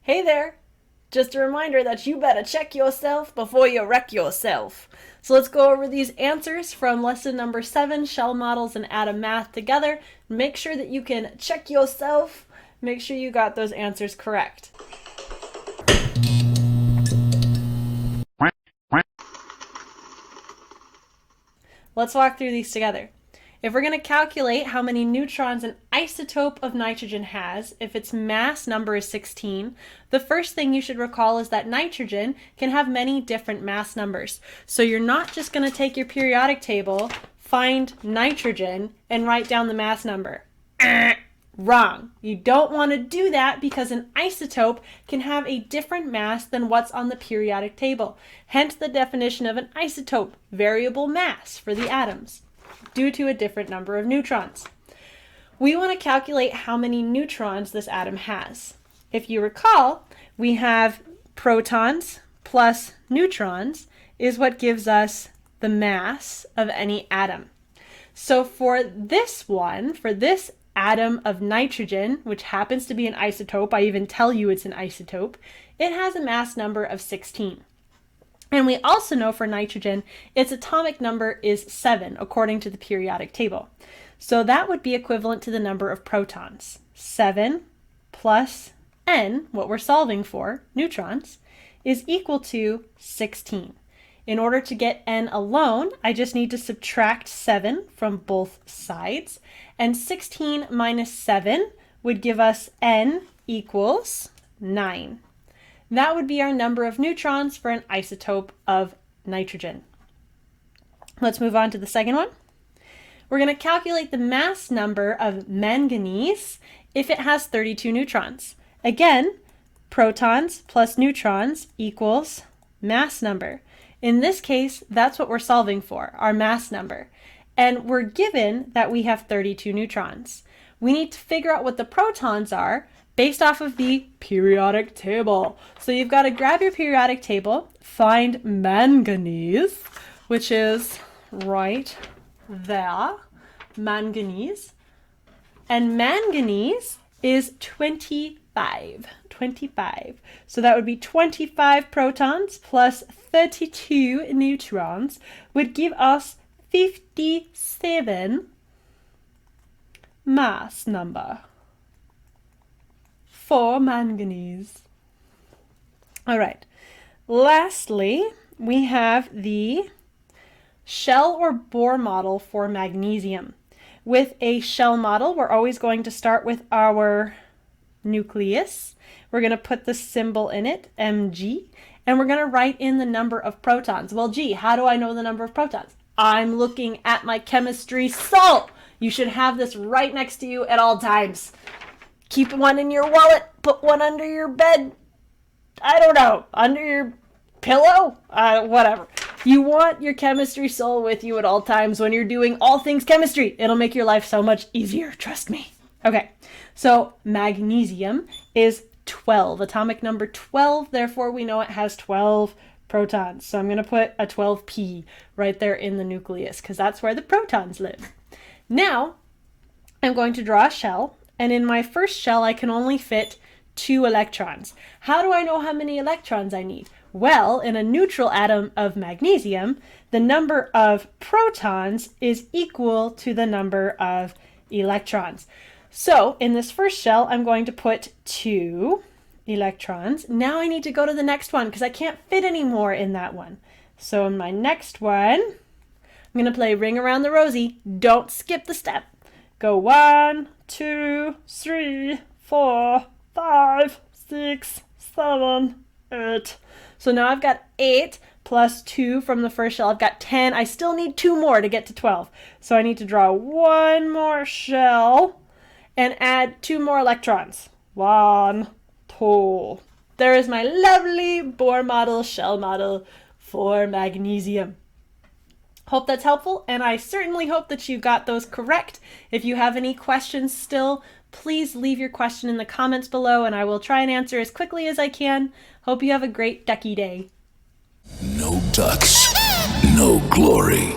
Hey there! Just a reminder that you better check yourself before you wreck yourself. So let's go over these answers from lesson number 7, shell models and atom math together. Make sure that you can check yourself. Make sure you got those answers correct. Let's walk through these together. If we're going to calculate how many neutrons an isotope of nitrogen has, if its mass number is 16, the first thing you should recall is that nitrogen can have many different mass numbers. So you're not just going to take your periodic table, find nitrogen, and write down the mass number. Wrong. You don't want to do that because an isotope can have a different mass than what's on the periodic table. Hence the definition of an isotope, variable mass for the atoms, due to a different number of neutrons. We want to calculate how many neutrons this atom has. If you recall, we have protons plus neutrons is what gives us the mass of any atom. So for this atom of nitrogen, which happens to be an isotope, I even tell you it's an isotope, it has a mass number of 16. And we also know for nitrogen, its atomic number is 7, according to the periodic table. So that would be equivalent to the number of protons. 7 plus n, what we're solving for, neutrons, is equal to 16. In order to get n alone, I just need to subtract 7 from both sides. And 16 minus 7 would give us n equals 9. That would be our number of neutrons for an isotope of nitrogen. Let's move on to the second one. We're going to calculate the mass number of manganese if it has 32 neutrons. Again, protons plus neutrons equals mass number. In this case, that's what we're solving for, our mass number. And we're given that we have 32 neutrons. We need to figure out what the protons are based off of the periodic table. So you've got to grab your periodic table, find manganese, which is right there, manganese. And manganese is 25. So that would be 25 protons plus 32 neutrons would give us 57 mass number for manganese. All right. Lastly, we have the shell or Bohr model for magnesium. With a shell model, we're always going to start with our nucleus. We're going to put the symbol in it, Mg, and we're going to write in the number of protons. Well, gee, how do I know the number of protons? I'm looking at my chemistry salt. You should have this right next to you at all times. Keep one in your wallet, put one under your bed, I don't know, under your pillow, whatever. You want your chemistry soul with you at all times when you're doing all things chemistry. It'll make your life so much easier, trust me. Okay, so magnesium is 12, atomic number 12, therefore we know it has 12 protons. So I'm going to put a 12p right there in the nucleus because that's where the protons live. Now, I'm going to draw a shell, and in my first shell I can only fit 2 electrons. How do I know how many electrons I need? Well, in a neutral atom of magnesium, the number of protons is equal to the number of electrons. So in this first shell, I'm going to put 2 electrons. Now I need to go to the next one because I can't fit any more in that one. So in my next one, I'm going to play Ring Around the Rosie. Don't skip the step. Go 1, 2, 3, 4, 5, 6, 7, 8. So now I've got 8 plus 2 from the first shell. I've got 10. I still need 2 more to get to 12. So I need to draw 1 more shell and add 2 more electrons. 1, 2. There is my lovely Bohr model, shell model for magnesium. Hope that's helpful, and I certainly hope that you got those correct. If you have any questions still, please leave your question in the comments below, and I will try and answer as quickly as I can. Hope you have a great ducky day. No ducks, no glory.